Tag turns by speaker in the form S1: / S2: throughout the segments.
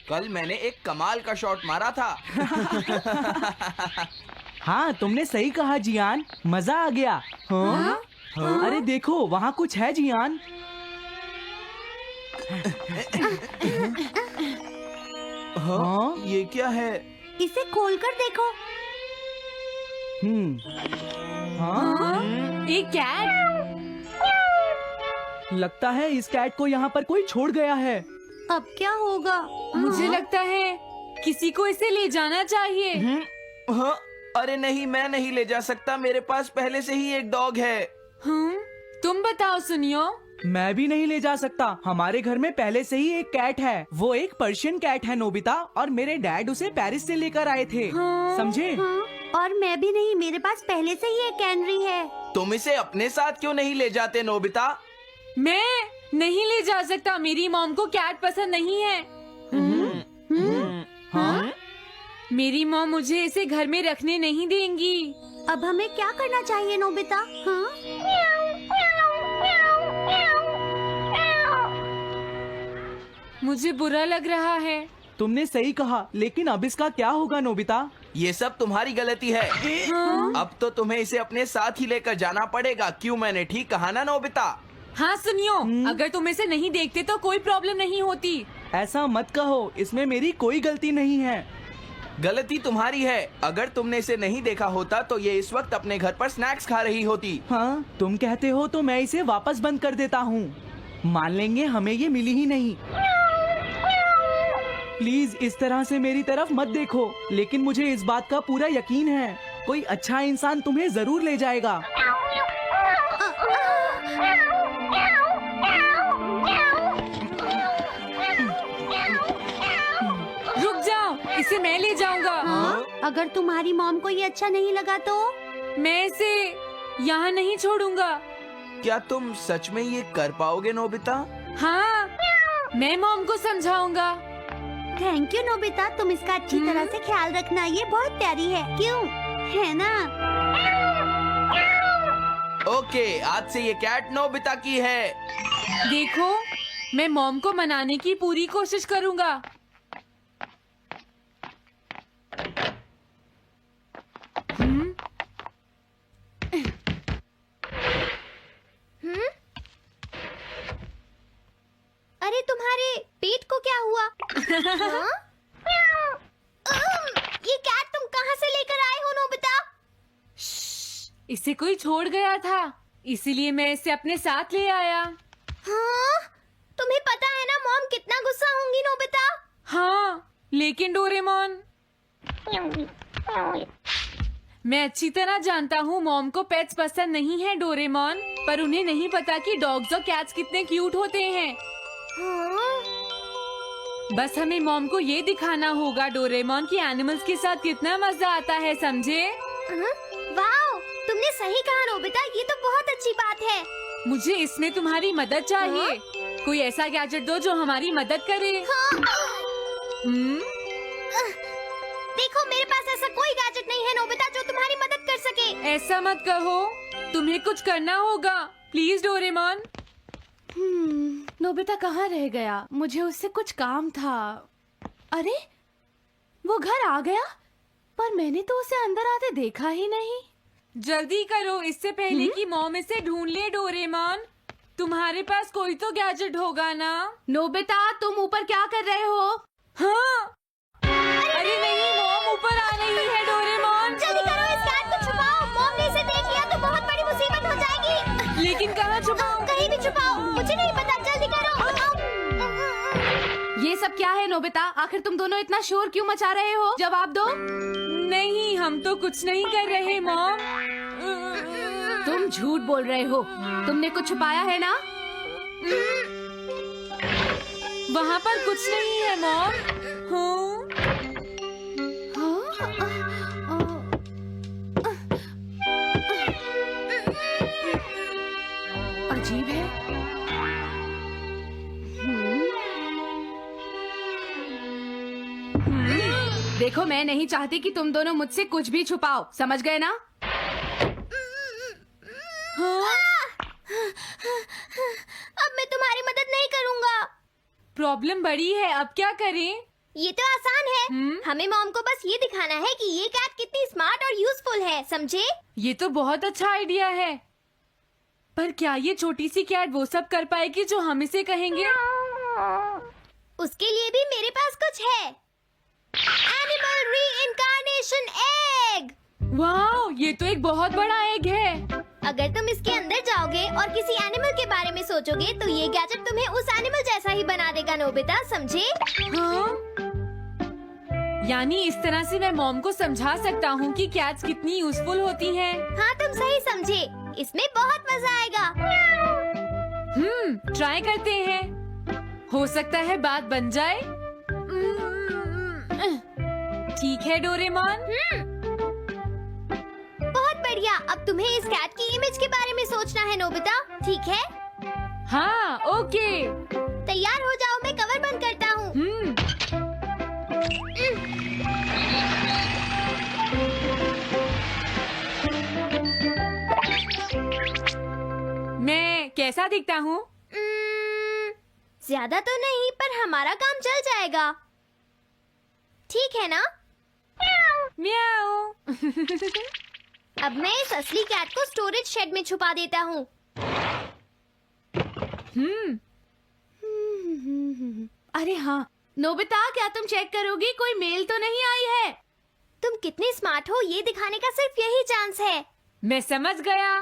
S1: कल मैंने एक कमाल का शॉट मारा था।
S2: हाँ, तुमने सही कहा जियान, मजा आ गया। हाँ? अरे देखो, वहाँ कुछ है जियान। हाँ?
S1: ये क्या है?
S3: इसे खोलकर देखो।
S2: हाँ?
S4: एक कैट।
S2: लगता है इस कैट को यहाँ पर कोई छोड़ गया है।
S3: अब क्या होगा?
S4: मुझे लगता है किसी को इसे ले जाना चाहिए।
S1: हाँ? अरे नहीं, मैं नहीं ले जा सकता, मेरे पास पहले से ही एक डॉग है।
S4: तुम बताओ सुनियो।
S2: मैं भी नहीं ले जा सकता, हमारे घर में पहले से ही एक कैट है। वो एक पर्शियन कैट है नोबिता, और मेरे डैड उसे पेरिस से लेकर आए थे। समझे?
S3: हाँ, और मैं भी नहीं, मेरे पास पहले से ही एक कैनरी है।
S1: तुम इसे अपने साथ क्यों नहीं ले जाते नोबिता?
S4: मैं नहीं ले जा सकता, मेरी मॉम को कैट पसंद नहीं है।
S2: हाँ?
S4: मेरी मॉम मुझे इसे घर में रखने नहीं देंगी।
S3: अब हमें क्या करना चाहिए नोबिता? हाँ?
S4: मुझे बुरा लग रहा है।
S2: तुमने सही कहा, लेकिन अब इसका क्या होगा नोबिता?
S1: ये सब तुम्हारी गलती है। अब तो तुम्हें इसे अपने साथ ही लेकर जाना पड़ेगा। क्यों, मैंने ठीक कहा ना नोबिता?
S4: हाँ सुनियो, अगर तुम इसे नहीं देखते तो कोई प्रॉब्लम नहीं होती।
S2: ऐसा मत कहो, इसमें मेरी कोई गलती नहीं है।
S1: गलती तुम्हारी है। अगर तुमने इसे नहीं देखा होता तो ये इस वक्त अपने घर पर स्नैक्स खा रही होती।
S2: हाँ, तुम कहते हो तो मैं इसे वापस बंद कर देता हूँ। मान लेंगे हमें ये मिली ही नहीं। प्लीज इस तरह से मेरी तरफ मत देखो, लेकिन मुझे इस बात का पूरा यकीन है, कोई अच्छा इंसान तुम्हें जरूर ले जाएगा।
S4: रुक जाओ, इसे मैं ले जाऊंगा।
S3: अगर तुम्हारी मॉम को ये अच्छा नहीं लगा तो?
S4: मैं इसे यहाँ नहीं छोड़ूंगा।
S1: क्या तुम सच में ये कर पाओगे नोबिता?
S4: हाँ, मैं मॉम को समझाऊंगा।
S3: थैंक यू नोबिता, तुम इसका अच्छी तरह से ख्याल रखना, ये बहुत प्यारी है। क्यों, है ना?
S1: ओके, आज से ये कैट नोबिता की है।
S4: देखो, मैं मॉम को मनाने की पूरी कोशिश करूंगा।
S3: अरे तुम्हारे पेट को क्या हुआ? हाँ? ये कैट तुम कहाँ से लेकर आए हो नोबिता?
S4: इसे कोई छोड़ गया था, इसीलिए मैं इसे अपने साथ ले आया।
S3: हाँ? तुम्हें पता है ना मॉम कितना गुस्सा होंगी नोबिता?
S4: हाँ, लेकिन डोरेमोन, मैं अच्छी तरह जानता हूँ मॉम को पेट्स पसंद नहीं है डोरेमोन, पर उन्हें नहीं पता कि डॉग्स और कैट्स कितने क्यूट होते हैं।
S3: हाँ?
S4: बस हमें मॉम को ये दिखाना होगा डोरेमोन कि एनिमल्स के साथ कितना मजा आता है, समझे?
S3: वाओ, तुमने सही कहा नोबिता, ये तो बहुत अच्छी बात है।
S4: मुझे इसमें तुम्हारी मदद चाहिए। कोई ऐसा गैजेट दो जो हमारी मदद करे।
S3: देखो, मेरे पास ऐसा कोई गैजेट नहीं है नोबिता जो तुम्हारी मदद कर सके।
S4: ऐसा मत कहो, तुम्हें कुछ करना होगा, प्लीज डोरेमोन।
S5: नोबिता कहाँ रह गया? मुझे उससे कुछ काम था। अरे, वो घर आ गया, पर मैंने तो उसे अंदर आते देखा ही नहीं।
S4: जल्दी करो, इससे पहले कि मॉम इसे ढूंढ ले डोरेमोन। तुम्हारे पास कोई तो गैजेट होगा ना?
S5: नोबिता, तुम ऊपर क्या कर रहे हो?
S4: हाँ, अरे नहीं, मॉम ऊपर आ रही है डोरेमोन।
S3: जल्दी करो, इस कैट को छुपाओ। मॉम ने इसे देख लिया तो बहुत बड़ी मुसीबत हो जाएगी।
S4: लेकिन कहाँ छुपाऊं?
S3: कहीं भी छुपाओ, मुझे नहीं पता, जल्दी करो।
S5: ये सब क्या है नोबिता? आखिर तुम दोनों इतना शोर क्यों मचा रहे हो? जवाब दो।
S4: नहीं, हम तो कुछ नहीं कर रहे मॉम।
S5: तुम झूठ बोल रहे हो, तुमने कुछ छुपाया है ना?
S4: वहाँ पर कुछ नहीं है मॉम।
S5: अजीब है। देखो, मैं नहीं चाहती कि तुम दोनों मुझसे कुछ भी छुपाओ, समझ गए ना?
S3: अब मैं तुम्हारी मदद नहीं करूँगा।
S4: प्रॉब्लम बड़ी है, अब क्या करें?
S6: ये तो आसान है। हमें मॉम को बस ये दिखाना है कि ये कैट कितनी स्मार्ट और यूजफुल है, समझे?
S4: ये तो बहुत अच्छा आइडिया है, पर क्या ये छोटी सी कैट वो सब कर पाएगी जो हम इसे कहेंगे?
S6: उसके लिए भी मेरे पास कुछ है। Animal reincarnation egg.
S4: वाह, ये तो एक बहुत बड़ा एग है।
S6: अगर तुम इसके अंदर जाओगे और किसी एनिमल के बारे में सोचोगे तो ये गैजेट तुम्हें उस एनिमल जैसा ही बना देगा, नोबिता, समझे?
S4: हाँ? यानी इस तरह से मैं मॉम को समझा सकता हूँ कि कैट्स कितनी यूजफुल होती हैं।
S6: हाँ, तुम सही समझे। इसमें बहुत मजा आएगा।
S4: ट्राई करते हैं। हो सकता है बात बन जाए। ठीक है डोरेमोन।
S6: बहुत बढ़िया। अब तुम्हें इस कैट की इमेज के बारे में सोचना है, नोबिता, ठीक है?
S4: हाँ, ओके।
S6: तैयार हो जाओ, मैं कवर बंद करता हूँ।
S4: मैं कैसा दिखता हूँ?
S6: ज्यादा तो नहीं, पर हमारा काम चल जाएगा, ठीक है ना?
S4: म्याऊ।
S6: अब मैं इस असली कैट को स्टोरेज शेड में छुपा देता हूँ।
S5: अरे हाँ नोबिता, क्या तुम चेक करोगी कोई मेल तो नहीं आई है?
S6: तुम कितने स्मार्ट हो ये दिखाने का सिर्फ यही चांस है।
S4: मैं समझ गया।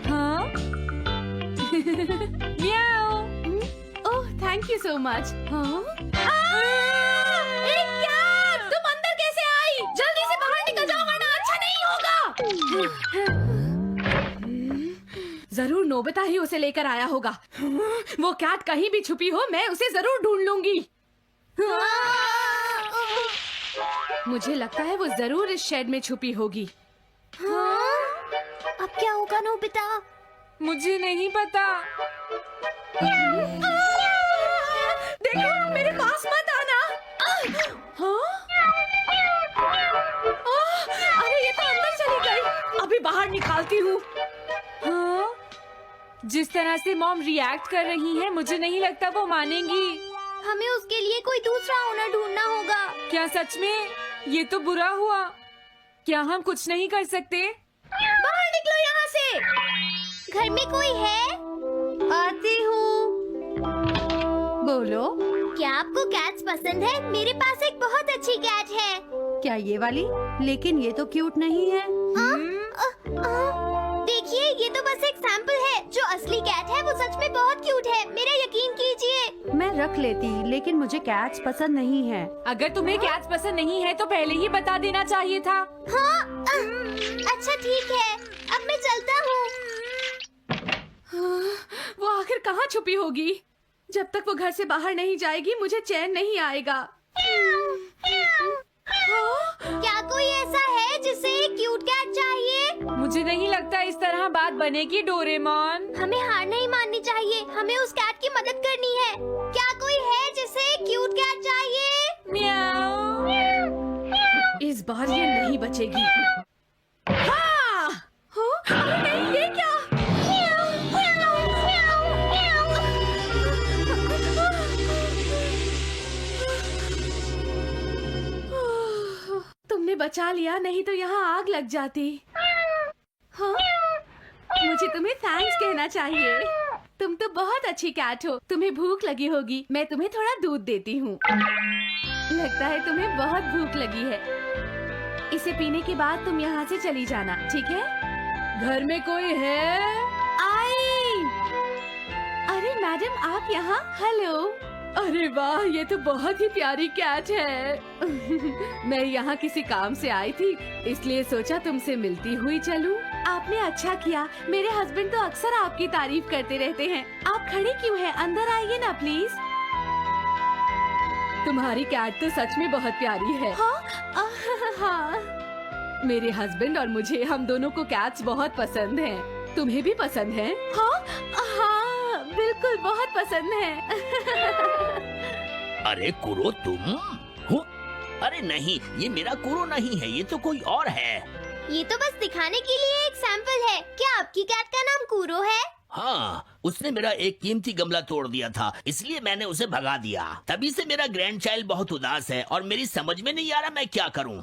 S4: हाँ? म्याऊ।
S5: ओह, थैंक यू सो मच। हाँ? तुम अंदर कैसे आई? जल्दी से बाहर निकल जाओ वरना अच्छा नहीं होगा। जरूर नोबिता ही उसे लेकर आया होगा। वो कैट कहीं भी छुपी हो, मैं उसे जरूर ढूंढ लूंगी। मुझे लगता है वो जरूर इस शेड में छुपी होगी।
S6: अब क्या होगा नोबिता?
S4: मुझे नहीं पता।
S5: देखो, मेरे पास मत आना। हाँ? अरे ये तो अंदर चली गई। अभी बाहर निकालती हूँ।
S4: हाँ? जिस तरह से मॉम रिएक्ट कर रही है, मुझे नहीं लगता वो मानेंगी।
S6: हमें उसके लिए कोई दूसरा ओनर ढूंढना होगा।
S4: क्या सच में? ये तो बुरा हुआ। क्या हम कुछ नहीं कर सकते?
S6: बाहर निकलो यहाँ से। घर में कोई है?
S3: आती हूँ। बोलो,
S6: क्या आपको कैट्स पसंद है? मेरे पास एक बहुत अच्छी कैट है।
S3: क्या ये वाली? लेकिन ये तो क्यूट नहीं है।
S6: देखिए, ये तो बस एक सैंपल है। जो असली कैट है वो सच में बहुत क्यूट है, मेरा यकीन कीजिए।
S3: मैं रख लेती, लेकिन मुझे कैट्स पसंद नहीं है।
S4: अगर तुम्हें कैट्स पसंद नहीं है तो पहले ही बता देना चाहिए था।
S6: हाँ, अच्छा ठीक है, अब मैं चलता हूँ।
S5: वो आखिर कहाँ छुपी होगी? जब तक वो घर से बाहर नहीं जाएगी मुझे चैन नहीं आएगा।
S6: क्या कोई ऐसा है जिसे एक क्यूट कैट चाहिए?
S4: मुझे नहीं लगता इस तरह बात बनेगी डोरेमोन।
S6: हमें हार नहीं माननी चाहिए, हमें उस कैट की मदद करनी है। क्या कोई है जिसे एक क्यूट कैट चाहिए?
S4: म्याऊ।
S5: इस बार ये नहीं बचेगी। हाँ! अरे नहीं, ये क्या? तुमने बचा लिया, नहीं तो यहाँ आग लग जाती। हाँ? मुझे तुम्हें थैंक्स कहना चाहिए। तुम तो बहुत अच्छी कैट हो। तुम्हें भूख लगी होगी, मैं तुम्हें थोड़ा दूध देती हूँ। लगता है तुम्हें बहुत भूख लगी है। इसे पीने के बाद तुम यहाँ से चली जाना, ठीक है? घर में कोई है? आई! अरे मैडम, आप यहाँ? हेलो। अरे वाह, ये तो बहुत ही प्यारी कैट है। मैं यहाँ किसी काम से आई थी, इसलिए सोचा तुमसे मिलती हुई चलूं। आपने अच्छा किया। मेरे हस्बैंड तो अक्सर आपकी तारीफ करते रहते हैं। आप खड़े क्यों हैं? अंदर आइए ना प्लीज। तुम्हारी कैट तो सच में बहुत प्यारी है। हाँ। मेरे हस्बैंड और मुझे, हम दोनों को कैट्स बहुत पसंद हैं। तुम्हें भी पसंद है? हाँ, बिल्कुल बहुत पसंद है।
S7: अरे कुरो, तुम हो? अरे नहीं, ये मेरा कुरो नहीं है, ये तो कोई और है।
S6: ये तो बस दिखाने के लिए एक सैंपल है। क्या आपकी कैट का नाम कूरो है?
S7: हाँ, उसने मेरा एक कीमती गमला तोड़ दिया था, इसलिए मैंने उसे भगा दिया। तभी से मेरा ग्रैंड चाइल्ड बहुत उदास है और मेरी समझ में नहीं आ रहा मैं क्या करूं।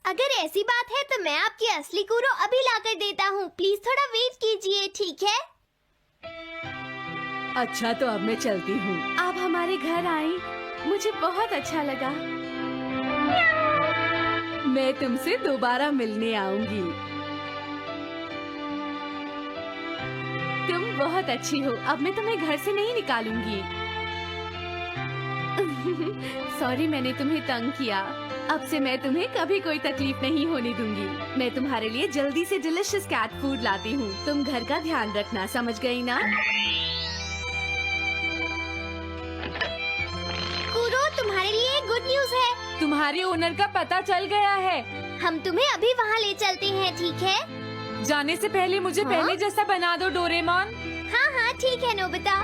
S6: अगर ऐसी बात है तो मैं आपकी असली कूरो अभी लाकर देता हूँ। प्लीज थोड़ा वेट कीजिए, ठीक है?
S5: अच्छा तो अब मैं चलती हूँ। आप हमारे घर आई, मुझे बहुत अच्छा लगा। मैं तुमसे दोबारा मिलने आऊंगी। तुम बहुत अच्छी हो। अब मैं तुम्हें घर से नहीं निकालूंगी। सॉरी मैंने तुम्हें तंग किया। अब से मैं तुम्हें कभी कोई तकलीफ नहीं होने दूंगी। मैं तुम्हारे लिए जल्दी से डिलिशियस कैट फूड लाती हूँ। तुम घर का ध्यान रखना, समझ गई ना?
S6: कूरो, तुम्हारे लिए गुड न्यूज है।
S4: तुम्हारे ओनर का पता चल गया है।
S6: हम तुम्हें अभी वहाँ ले चलते हैं, ठीक है?
S4: जाने से पहले मुझे
S6: हाँ?
S4: पहले जैसा बना दो डोरेमोन।
S6: हाँ हाँ ठीक है नोबिता।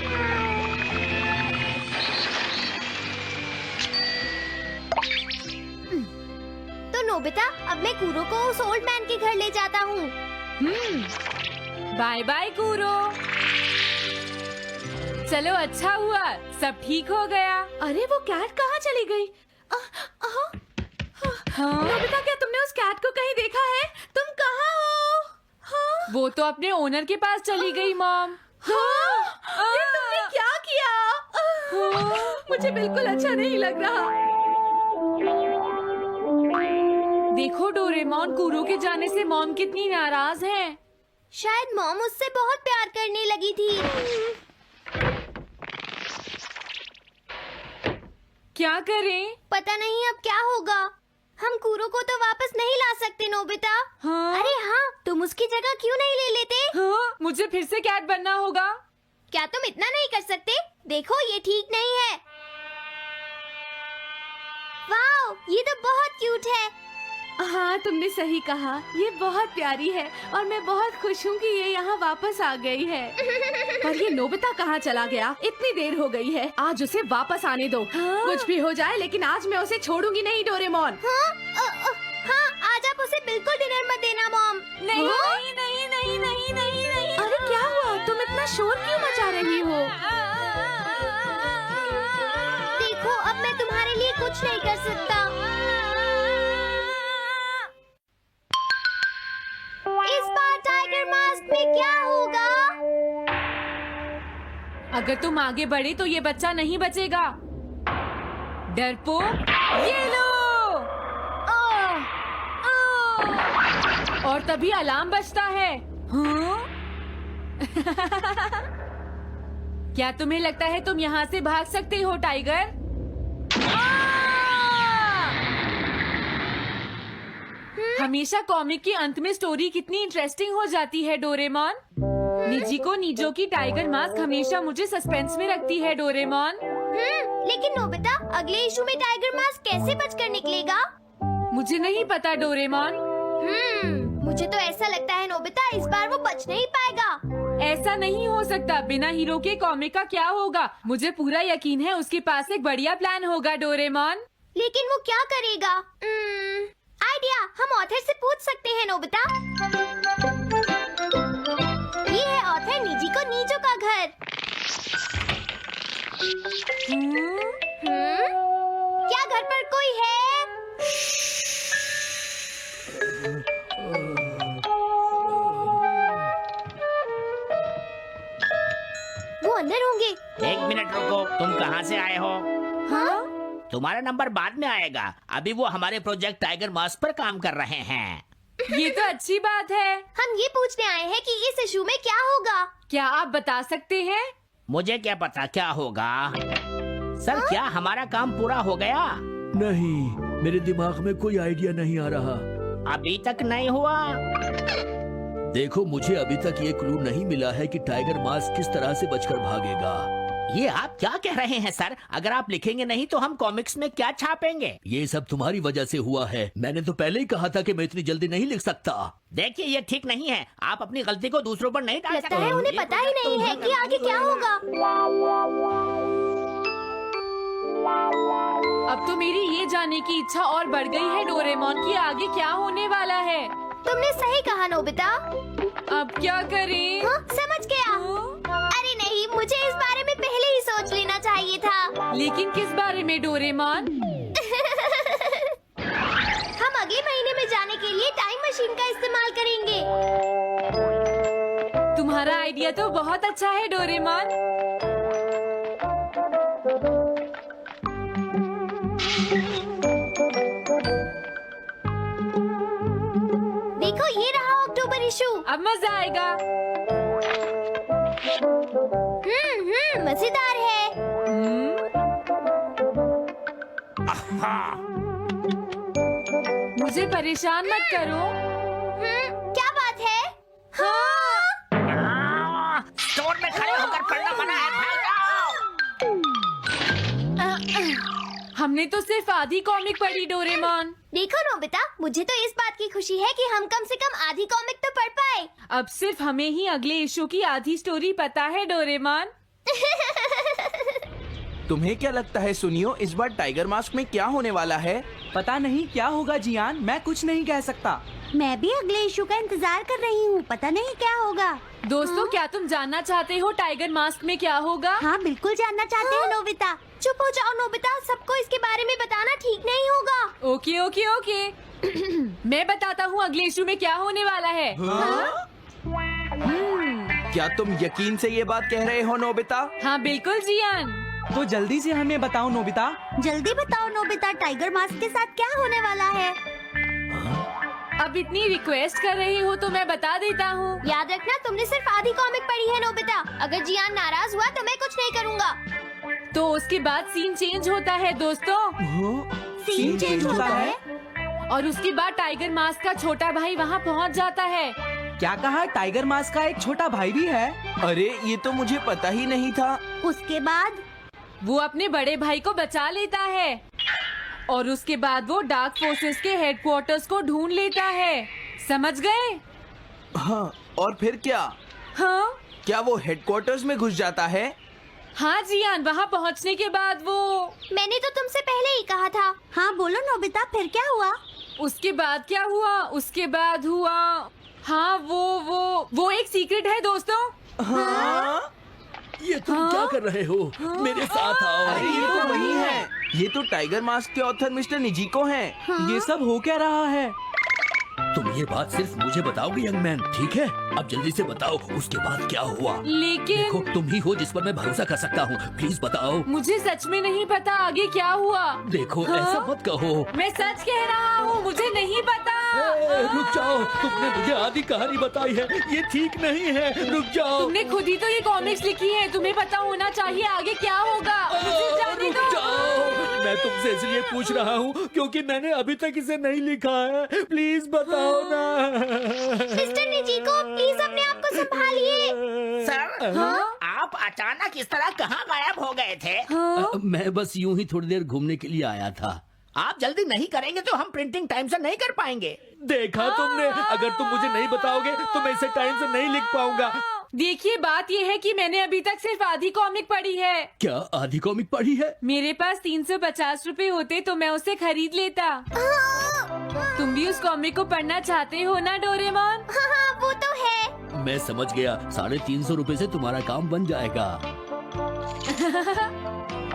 S6: तो नोबिता, अब मैं कूरो को उस ओल्ड मैन के घर ले जाता हूँ।
S4: बाय बाय कूरो। चलो अच्छा हुआ, सब ठीक हो गया।
S5: अरे वो कैट कहाँ चली गई?
S4: हाँ?
S5: नोबिता, क्या तुमने उस कैट को कहीं देखा है? तुम कहाँ हो? हाँ?
S4: वो तो अपने ओनर के पास चली गई मॉम।
S5: हाँ? ये तुमने क्या किया? मुझे बिल्कुल अच्छा नहीं लग रहा।
S4: देखो डोरेमोन, कूरो के जाने से मॉम कितनी नाराज हैं।
S6: शायद मॉम उससे बहुत प्यार करने लगी थी।
S4: क्या करें?
S6: पता नहीं अब क्या होगा। हम कूरो को तो वापस नहीं ला सकते नोबिता।
S4: हाँ?
S6: अरे हाँ, तुम उसकी जगह क्यों नहीं ले लेते?
S4: हाँ? मुझे फिर से कैट बनना होगा।
S6: क्या तुम इतना नहीं कर सकते? देखो ये ठीक नहीं है। वाओ, ये तो बहुत क्यूट है।
S5: हाँ तुमने सही कहा, ये बहुत प्यारी है और मैं बहुत खुश हूँ कि ये यहाँ वापस आ गई है। पर ये नोबिता कहाँ चला गया? इतनी देर हो गई है, आज उसे वापस आने दो।
S4: हाँ?
S5: कुछ भी हो जाए लेकिन आज मैं उसे छोड़ूंगी नहीं डोरेमोन।
S6: हाँ, आज आप उसे बिल्कुल डिनर मत देना मॉम।
S4: नहीं
S5: हाँ?
S4: नहीं नहीं नहीं नहीं नहीं नहीं।
S5: अरे क्या हुआ? तुम इतना शोर क्यों मचा रही हो?
S6: देखो अब मैं तुम्हारे लिए कुछ नहीं कर सकता। इस बार टाइगर मास्क में क्या होगा?
S4: अगर तुम आगे बढ़े तो ये बच्चा नहीं बचेगा। डरपोक, ये लो। और तभी अलार्म बजता है। हाँ? क्या तुम्हें लगता है तुम यहाँ से भाग सकते हो टाइगर? हमेशा कॉमिक के अंत में स्टोरी कितनी इंटरेस्टिंग हो जाती है डोरेमोन। निजी को नीजो की टाइगर मास्क हमेशा मुझे सस्पेंस में रखती है डोरेमोन।
S6: लेकिन नोबिता, अगले इशू में टाइगर मास्क कैसे बचकर निकलेगा?
S4: मुझे नहीं पता डोरेमोन।
S6: मुझे तो ऐसा लगता है नोबिता, इस बार वो बच नहीं पाएगा।
S4: ऐसा नहीं हो सकता। बिना हीरो के कॉमिक का क्या होगा? मुझे पूरा यकीन है उसके पास एक बढ़िया प्लान होगा डोरेमोन।
S6: लेकिन वो क्या करेगा? आइडिया, हम ऑथर से पूछ सकते हैं नोबिता। ये है ऑथर निजी को नीजो का घर। क्या घर पर कोई है? वो अंदर होंगे।
S7: एक मिनट रुको, तुम कहाँ से आए हो?
S6: हाँ?
S7: तुम्हारा नंबर बाद में आएगा। अभी वो हमारे प्रोजेक्ट टाइगर मास्क पर काम कर रहे हैं।
S4: ये तो अच्छी बात है।
S6: हम ये पूछने आए हैं कि इस इशू में क्या होगा।
S4: क्या आप बता सकते हैं?
S7: मुझे क्या पता क्या होगा। सर क्या हमारा काम पूरा हो गया?
S8: नहीं, मेरे दिमाग में कोई आइडिया नहीं आ रहा।
S7: अभी तक नहीं हुआ।
S8: देखो, मुझे अभी तक ये क्लू नहीं मिला है कि टाइगर मास्क किस तरह से बचकर भागेगा।
S7: ये आप क्या कह रहे हैं सर? अगर आप लिखेंगे नहीं तो हम कॉमिक्स में क्या छापेंगे?
S8: ये सब तुम्हारी वजह से हुआ है। मैंने तो पहले ही कहा था कि मैं इतनी जल्दी नहीं लिख सकता।
S7: देखिए ये ठीक नहीं है। आप अपनी गलती को दूसरों पर नहीं डाल सकते।
S6: लगता है उन्हें पता ही नहीं है कि आगे क्या होगा।
S4: अब तो मेरी ये जानने की इच्छा और बढ़ गई है डोरेमोन कि आगे क्या होने वाला है।
S6: तुमने सही कहा नोबिता।
S4: अब क्या करें?
S6: हाँ, समझ गया। अरे नहीं, मुझे इस बारे में पहले ही सोच लेना चाहिए था।
S4: लेकिन किस बारे में डोरेमोन?
S6: हम अगले महीने में जाने के लिए टाइम मशीन का इस्तेमाल करेंगे।
S4: तुम्हारा आइडिया तो बहुत अच्छा है डोरेमोन।
S6: देखो ये रहा अक्टूबर इशू।
S4: अब मजा आएगा।
S6: मजेदार है।
S4: मुझे परेशान मत करो।
S6: क्या बात है?
S7: स्टोर में खड़े होकर पढ़ना मना है, भाग जाओ।
S4: हमने तो सिर्फ आधी कॉमिक पढ़ी डोरेमोन।
S6: देखो नोबिता, मुझे तो इस बात की खुशी है कि हम कम से कम आधी कॉमिक तो पढ़ पाए।
S4: अब सिर्फ हमें ही अगले इशू की आधी स्टोरी पता है डोरेमोन।
S1: तुम्हें क्या लगता है सुनियो, इस बार टाइगर मास्क में क्या होने वाला है?
S2: पता नहीं क्या होगा जियान, मैं कुछ नहीं कह सकता।
S3: मैं भी अगले इशू का इंतजार कर रही हूँ, पता नहीं क्या होगा।
S4: दोस्तों, क्या तुम जानना चाहते हो टाइगर मास्क में क्या होगा?
S3: हाँ बिल्कुल जानना चाहते हैं नोबिता।
S6: चुप हो जाओ नोबिता, सबको इसके बारे में बताना ठीक नहीं होगा।
S4: Okay okay okay. मैं बताता हूँ अगले इशू में क्या होने वाला है।
S1: क्या तुम यकीन से ये बात कह रहे हो नोबिता?
S4: हाँ बिल्कुल जियान।
S2: तो जल्दी से हमें बताओ नोबिता।
S3: जल्दी बताओ नोबिता, टाइगर मास्क के साथ क्या होने वाला है?
S4: अब इतनी रिक्वेस्ट कर रही हो तो मैं बता देता हूँ।
S6: याद रखना, तुमने सिर्फ आधी कॉमिक पढ़ी है नोबिता। अगर जियान नाराज हुआ तो मैं कुछ नहीं करूँगा।
S4: तो उसके बाद सीन चेंज होता है दोस्तों,
S3: सीन चेंज होता है?
S4: और उसके बाद टाइगर मास्क का छोटा भाई वहाँ पहुँच जाता है।
S2: क्या कहा? टाइगर मास्क का एक छोटा भाई भी है?
S1: अरे ये तो मुझे पता ही नहीं था।
S3: उसके बाद
S4: वो अपने बड़े भाई को बचा लेता है और उसके बाद वो डार्क फोर्सेस के हेडक्वार्टर्स को ढूंढ लेता है। समझ गए?
S1: हाँ, और फिर क्या?
S4: हाँ
S1: क्या वो हेडक्वार्टर्स में घुस जाता है?
S4: हाँ जियान, वहाँ पहुँचने के बाद वो
S6: मैंने तो तुमसे पहले ही कहा था।
S3: हाँ बोलो नोबिता, फिर क्या हुआ?
S4: उसके बाद क्या हुआ? उसके बाद हुआ, हाँ वो एक सीक्रेट है दोस्तों।
S1: हाँ?
S8: ये तुम क्या कर रहे हो? मेरे साथ आओ।
S1: अरे ये तो वही है, ये तो टाइगर मास्क के ऑथर मिस्टर निजिको हैं।
S2: ये सब हो क्या रहा है?
S8: तुम ये बात सिर्फ मुझे बताओगे यंग मैन, ठीक है? अब जल्दी से बताओ उसके बाद क्या हुआ।
S4: लेकिन
S8: देखो, तुम ही हो जिस पर मैं भरोसा कर सकता हूँ, प्लीज बताओ।
S4: मुझे सच में नहीं पता आगे क्या हुआ।
S8: देखो
S4: हाँ?
S8: ऐसा मत कहो।
S4: मैं सच कह रहा हूँ, मुझे नहीं पता।
S8: रुक जाओ, तुमने मुझे आधी कहानी बताई है, ये ठीक नहीं है। रुक जाओ।
S4: तुमने खुद ही तो ये कॉमिक्स लिखी है, तुम्हें पता होना चाहिए आगे क्या होगा। मुझे जाने
S8: रुक
S4: दो।
S8: जाओ, मैं तुमसे इसलिए पूछ रहा हूँ क्योंकि मैंने अभी तक इसे नहीं लिखा है। प्लीज बताओ ना।
S6: मिस्टर निजिको, प्लीज अपने आप को संभालिए।
S7: सर, आप अचानक इस तरह कहाँ गायब हो गए थे?
S8: मैं बस यूं ही थोड़ी देर घूमने के लिए आया था।
S7: आप जल्दी नहीं करेंगे तो हम प्रिंटिंग टाइम से नहीं कर पाएंगे।
S8: देखा तुमने, अगर तुम मुझे नहीं बताओगे तो मैं इसे टाइम से नहीं लिख पाऊंगा।
S4: देखिए, बात ये है कि मैंने अभी तक सिर्फ आधी कॉमिक पढ़ी है।
S8: क्या आधी कॉमिक पढ़ी है?
S4: मेरे पास 350 रुपए होते तो मैं उसे खरीद लेता। तुम भी उस कॉमिक को पढ़ना चाहते हो ना डोरेमोन?
S6: हाँ वो तो है।
S8: मैं समझ गया, 350 रुपए से तुम्हारा काम बन जाएगा।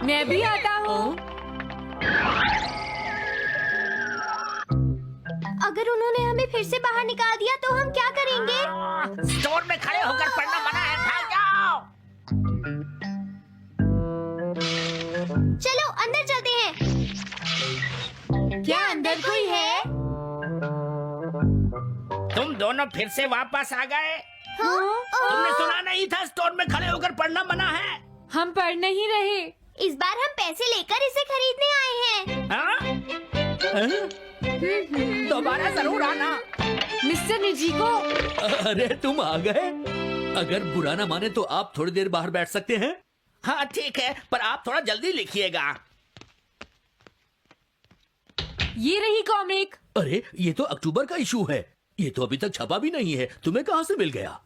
S4: मैं भी आता हूँ।
S6: अगर उन्होंने हमें फिर से बाहर निकाल दिया तो हम क्या करेंगे?
S7: स्टोर में खड़े होकर पढ़ना मना है, भाग जाओ।
S6: चलो अंदर चलते हैं। क्या अंदर कोई है?
S7: तुम दोनों फिर से वापस आ गए।
S6: हाँ?
S7: तुमने सुना नहीं था स्टोर में खड़े होकर पढ़ना मना है?
S4: हम पढ़ नहीं रहे।
S6: इस बार हम पैसे लेकर इसे खरीदने आए हैं।
S7: हाँ? दोबारा जरूर आना।
S4: मिस्टर निजिको,
S8: अरे तुम आ गए। अगर बुरा ना माने तो आप थोड़ी देर बाहर बैठ सकते हैं।
S7: हाँ ठीक है, पर आप थोड़ा जल्दी लिखिएगा।
S4: ये रही कॉमिक।
S8: अरे ये तो अक्टूबर का इशू है, ये तो अभी तक छपा भी नहीं है। तुम्हें कहाँ से मिल गया?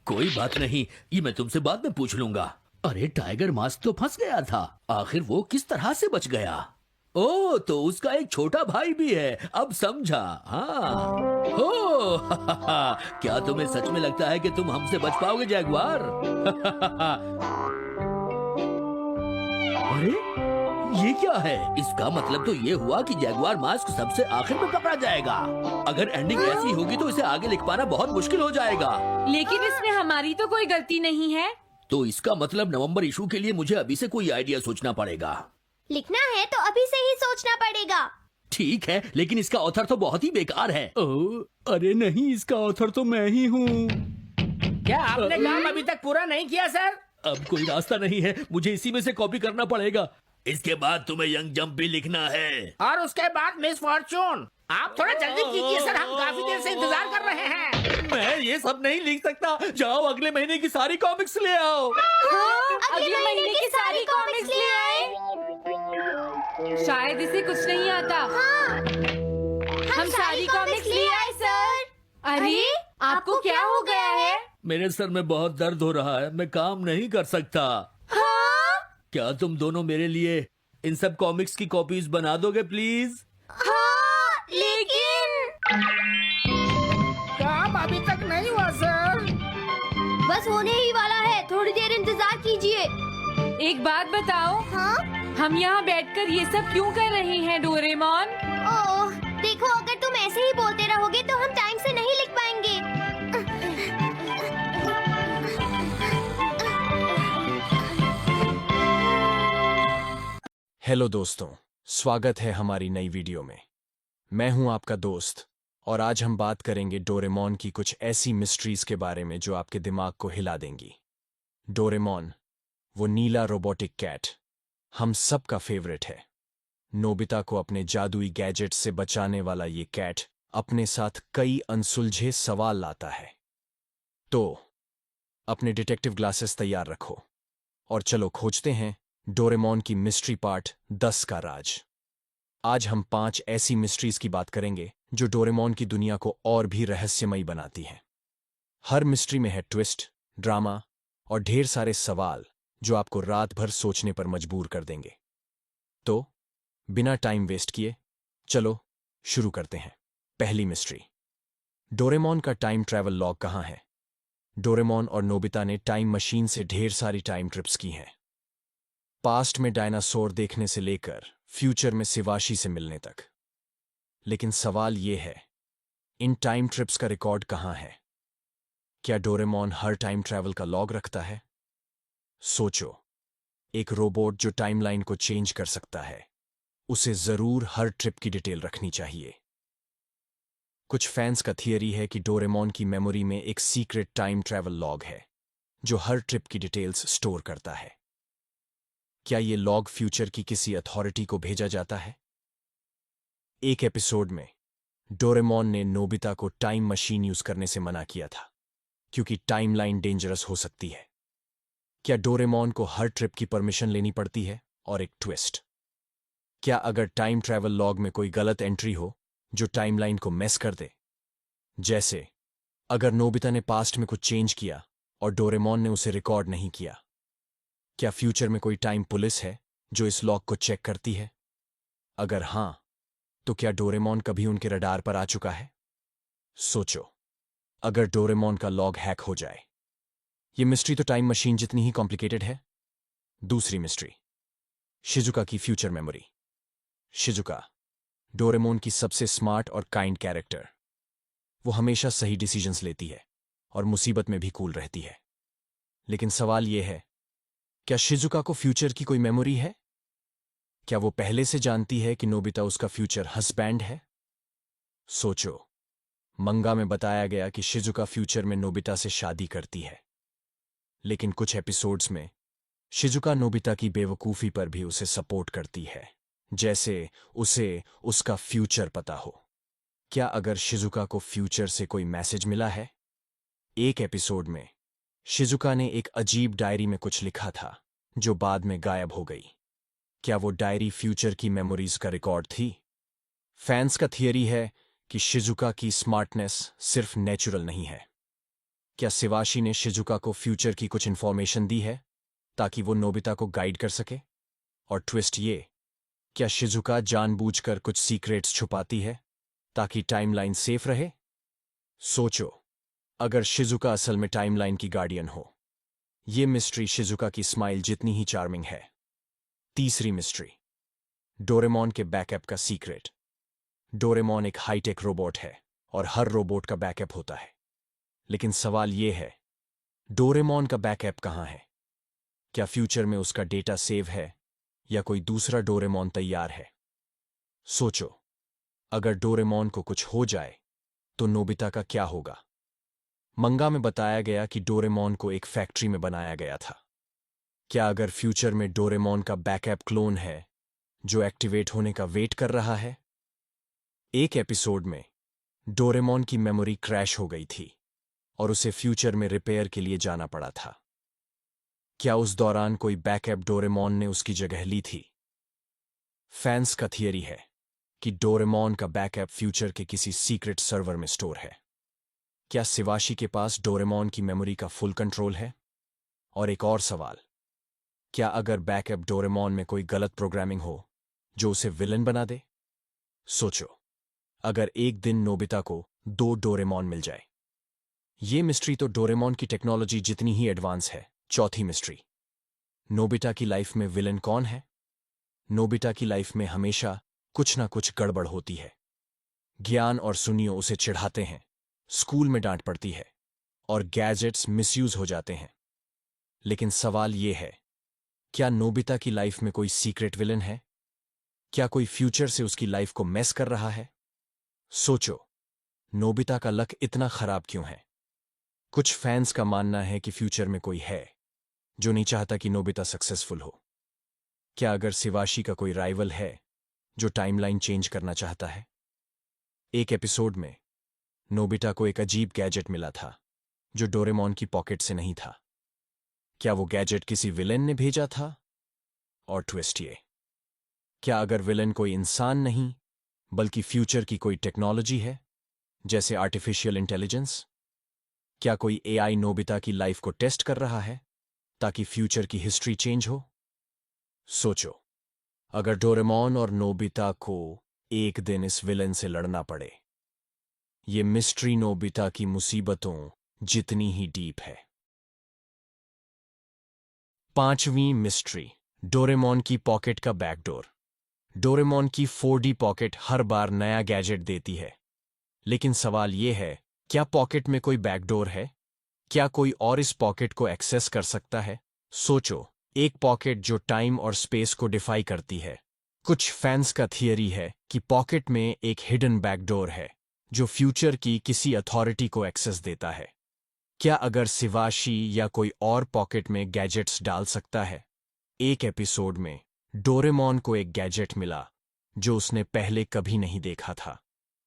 S8: कोई बात नहीं, ये मैं तुमसे बाद में पूछ लूंगा। अरे टाइगर मास्क तो फंस गया था, आखिर वो किस तरह से बच गया? ओ, तो उसका एक छोटा भाई भी है, अब समझा। हाँ। ओ, क्या तुम्हें सच में लगता है कि तुम हमसे बच पाओगे जैगुआर? अरे, ये क्या है? इसका मतलब तो ये हुआ कि जैगुआर मास्क सबसे आखिर में पकड़ा जाएगा। अगर एंडिंग ऐसी होगी तो इसे आगे लिख पाना बहुत मुश्किल हो जाएगा।
S4: लेकिन इसमें हमारी तो कोई गलती नहीं है।
S8: तो इसका मतलब नवंबर इशू के लिए मुझे अभी से कोई आइडिया सोचना पड़ेगा।
S6: लिखना है तो अभी से ही सोचना पड़ेगा।
S8: ठीक है, लेकिन इसका ऑथर तो बहुत ही बेकार है। अरे नहीं, इसका ऑथर तो मैं ही हूँ।
S9: क्या आपने काम अभी तक पूरा नहीं किया सर?
S8: अब कोई रास्ता नहीं है, मुझे इसी में से कॉपी करना पड़ेगा।
S7: इसके बाद तुम्हें यंग जंप भी लिखना है।
S9: और उसके बाद मिस फॉर्चून। आप थोड़ा जल्दी कीजिए सर, हम काफी देर से इंतजार कर रहे हैं।
S8: मैं ये सब नहीं लिख सकता। जाओ अगले महीने की सारी कॉमिक्स ले आओ।
S4: अगले महीने की सारी कॉमिक्स ले आए। शायद इसे कुछ नहीं आता। हम सारी कॉमिक्स ले आए सर। अरे आपको क्या हो गया है?
S8: मेरे सर में बहुत दर्द हो रहा है, मैं काम नहीं कर सकता। क्या तुम दोनों मेरे लिए इन सब कॉमिक्स की कॉपीज बना दोगे प्लीज?
S6: लेकिन
S9: काम अभी तक नहीं हुआ सर।
S6: बस होने ही वाला है, थोड़ी देर इंतजार कीजिए।
S4: एक बात बताओ,
S6: हाँ?
S4: हम यहाँ बैठकर ये सब क्यों कर रहे हैं डोरेमोन?
S6: ओह, देखो अगर तुम ऐसे ही बोलते रहोगे तो हम टाइम से नहीं लिख पाएंगे।
S10: हेलो दोस्तों, स्वागत है हमारी नई वीडियो में। मैं हूं आपका दोस्त और आज हम बात करेंगे डोरेमोन की कुछ ऐसी मिस्ट्रीज के बारे में जो आपके दिमाग को हिला देंगी। डोरेमोन, वो नीला रोबोटिक कैट, हम सब का फेवरेट है। नोबिता को अपने जादुई गैजेट से बचाने वाला ये कैट अपने साथ कई अनसुलझे सवाल लाता है। तो अपने डिटेक्टिव ग्लासेस तैयार रखो और चलो खोजते हैं डोरेमोन की मिस्ट्री पार्ट 10 का राज। आज हम 5 ऐसी मिस्ट्रीज की बात करेंगे जो डोरेमोन की दुनिया को और भी रहस्यमयी बनाती हैं। हर मिस्ट्री में है ट्विस्ट, ड्रामा और ढेर सारे सवाल जो आपको रात भर सोचने पर मजबूर कर देंगे। तो बिना टाइम वेस्ट किए चलो शुरू करते हैं। पहली मिस्ट्री, डोरेमोन का टाइम ट्रैवल लॉग कहाँ है? डोरेमोन और नोबिता ने टाइम मशीन से ढेर सारी टाइम ट्रिप्स की हैं। पास्ट में डायनासोर देखने से लेकर फ्यूचर में शिवाशी से मिलने तक। लेकिन सवाल ये है, इन टाइम ट्रिप्स का रिकॉर्ड कहाँ है? क्या डोरेमोन हर टाइम ट्रैवल का लॉग रखता है? सोचो, एक रोबोट जो टाइमलाइन को चेंज कर सकता है, उसे जरूर हर ट्रिप की डिटेल रखनी चाहिए। कुछ फैंस का थियरी है कि डोरेमोन की मेमोरी में एक सीक्रेट टाइम ट्रैवल लॉग है जो हर ट्रिप की डिटेल्स स्टोर करता है। क्या ये लॉग फ्यूचर की किसी अथॉरिटी को भेजा जाता है? एक एपिसोड में डोरेमोन ने नोबिता को टाइम मशीन यूज करने से मना किया था क्योंकि टाइमलाइन डेंजरस हो सकती है। क्या डोरेमोन को हर ट्रिप की परमिशन लेनी पड़ती है? और एक ट्विस्ट, क्या अगर टाइम ट्रैवल लॉग में कोई गलत एंट्री हो जो टाइमलाइन को मेस कर दे? जैसे अगर नोबिता ने पास्ट में कुछ चेंज किया और डोरेमोन ने उसे रिकॉर्ड नहीं किया। क्या फ्यूचर में कोई टाइम पुलिस है जो इस लॉग को चेक करती है? अगर हां, तो क्या डोरेमोन कभी उनके रडार पर आ चुका है? सोचो, अगर डोरेमोन का लॉग हैक हो जाए। ये मिस्ट्री तो टाइम मशीन जितनी ही कॉम्प्लिकेटेड है। दूसरी मिस्ट्री, शिजुका की फ्यूचर मेमोरी। शिजुका, डोरेमोन की सबसे स्मार्ट और काइंड कैरेक्टर। वो हमेशा सही डिसीजंस लेती है और मुसीबत में भी कूल रहती है। लेकिन सवाल यह है, क्या शिजुका को फ्यूचर की कोई मेमोरी है? क्या वो पहले से जानती है कि नोबिता उसका फ्यूचर हस्बैंड है? सोचो, मंगा में बताया गया कि शिजुका फ्यूचर में नोबिता से शादी करती है, लेकिन कुछ एपिसोड्स में शिजुका नोबिता की बेवकूफी पर भी उसे सपोर्ट करती है, जैसे उसे उसका फ्यूचर पता हो। क्या अगर शिजुका को फ्यूचर से कोई मैसेज मिला है? एक एपिसोड में शिजुका ने एक अजीब डायरी में कुछ लिखा था जो बाद में गायब हो गई। क्या वो डायरी फ्यूचर की मेमोरीज का रिकॉर्ड थी? फैंस का थियरी है कि शिजुका की स्मार्टनेस सिर्फ नेचुरल नहीं है। क्या शिवाशी ने शिजुका को फ्यूचर की कुछ इंफॉर्मेशन दी है ताकि वो नोबिता को गाइड कर सके? और ट्विस्ट ये क्या शिजुका जानबूझकर कुछ सीक्रेट्स छुपाती है ताकि टाइमलाइन सेफ रहे? सोचो, अगर शिजुका असल में टाइमलाइन की गार्डियन हो। ये मिस्ट्री शिजुका की स्माइल जितनी ही चार्मिंग है। तीसरी मिस्ट्री, डोरेमोन के बैकअप का सीक्रेट। डोरेमोन एक हाईटेक रोबोट है और हर रोबोट का बैकअप होता है, लेकिन सवाल ये है, डोरेमोन का बैकअप कहाँ है? क्या फ्यूचर में उसका डेटा सेव है या कोई दूसरा डोरेमोन तैयार है? सोचो, अगर डोरेमोन को कुछ हो जाए तो नोबिता का क्या होगा? मंगा में बताया गया कि डोरेमोन को एक फैक्ट्री में बनाया गया था। क्या अगर फ्यूचर में डोरेमोन का बैकअप क्लोन है जो एक्टिवेट होने का वेट कर रहा है? एक एपिसोड में डोरेमोन की मेमोरी क्रैश हो गई थी और उसे फ्यूचर में रिपेयर के लिए जाना पड़ा था। क्या उस दौरान कोई बैकअप डोरेमोन ने उसकी जगह ली थी? फैंस का थियरी है कि डोरेमोन का बैकअप फ्यूचर के किसी सीक्रेट सर्वर में स्टोर है। क्या शिवाशी के पास डोरेमोन की मेमोरी का फुल कंट्रोल है? और एक और सवाल, क्या अगर बैकअप डोरेमोन में कोई गलत प्रोग्रामिंग हो जो उसे विलन बना दे? सोचो, अगर एक दिन नोबिता को 2 डोरेमोन मिल जाए। ये मिस्ट्री तो डोरेमोन की टेक्नोलॉजी जितनी ही एडवांस है। चौथी मिस्ट्री, नोबिता की लाइफ में विलन कौन है? नोबिता की लाइफ में हमेशा कुछ ना कुछ गड़बड़ होती है। ज्ञान और सुनियो उसे चिढ़ाते हैं, स्कूल में डांट पड़ती है और गैजेट्स मिसयूज हो जाते हैं। लेकिन सवाल ये है, क्या नोबिता की लाइफ में कोई सीक्रेट विलन है? क्या कोई फ्यूचर से उसकी लाइफ को मेस कर रहा है? सोचो, नोबिता का लक इतना खराब क्यों है? कुछ फैंस का मानना है कि फ्यूचर में कोई है जो नहीं चाहता कि नोबिता सक्सेसफुल हो। क्या अगर शिवाशी का कोई राइवल है जो टाइमलाइन चेंज करना चाहता है? एक एपिसोड में नोबिता को एक अजीब गैजेट मिला था जो डोरेमोन की पॉकेट से नहीं था। क्या वो गैजेट किसी विलेन ने भेजा था? और ट्विस्ट ये, क्या अगर विलेन कोई इंसान नहीं बल्कि फ्यूचर की कोई टेक्नोलॉजी है, जैसे आर्टिफिशियल इंटेलिजेंस? क्या कोई एआई नोबिता की लाइफ को टेस्ट कर रहा है ताकि फ्यूचर की हिस्ट्री चेंज हो? सोचो, अगर डोरेमोन और नोबिता को एक दिन इस विलेन से लड़ना पड़े। ये मिस्ट्री नोबिता की मुसीबतों जितनी ही डीप है। पांचवीं मिस्ट्री, डोरेमोन की पॉकेट का बैकडोर। डोरेमोन की 4D पॉकेट हर बार नया गैजेट देती है, लेकिन सवाल यह है, क्या पॉकेट में कोई बैकडोर है? क्या कोई और इस पॉकेट को एक्सेस कर सकता है? सोचो, एक पॉकेट जो टाइम और स्पेस को डिफाई करती है। कुछ फैंस का थियरी है कि पॉकेट में एक हिडन बैकडोर है जो फ्यूचर की किसी अथॉरिटी को एक्सेस देता है। क्या अगर शिवाशी या कोई और पॉकेट में गैजेट्स डाल सकता है? एक एपिसोड में डोरेमोन को एक गैजेट मिला जो उसने पहले कभी नहीं देखा था।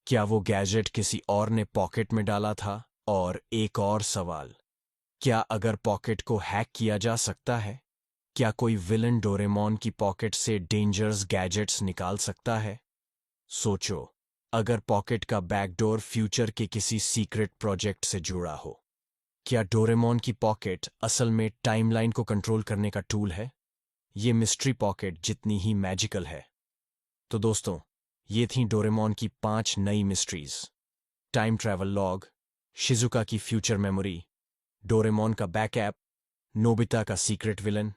S10: क्या वो गैजेट किसी और ने पॉकेट में डाला था? और एक और सवाल, क्या अगर पॉकेट को हैक किया जा सकता है? क्या कोई विलन डोरेमोन की पॉकेट से डेंजरस गैजेट्स निकाल सकता है? सोचो, अगर पॉकेट का बैकडोर फ्यूचर के किसी सीक्रेट प्रोजेक्ट से जुड़ा हो। क्या डोरेमोन की पॉकेट असल में टाइमलाइन को कंट्रोल करने का टूल है? ये मिस्ट्री पॉकेट जितनी ही मैजिकल है। तो दोस्तों, ये थी डोरेमोन की 5 नई mysteries. Time travel log, Shizuka की फ्यूचर मेमोरी, डोरेमोन का बैकअप, नोबिता का सीक्रेट विलन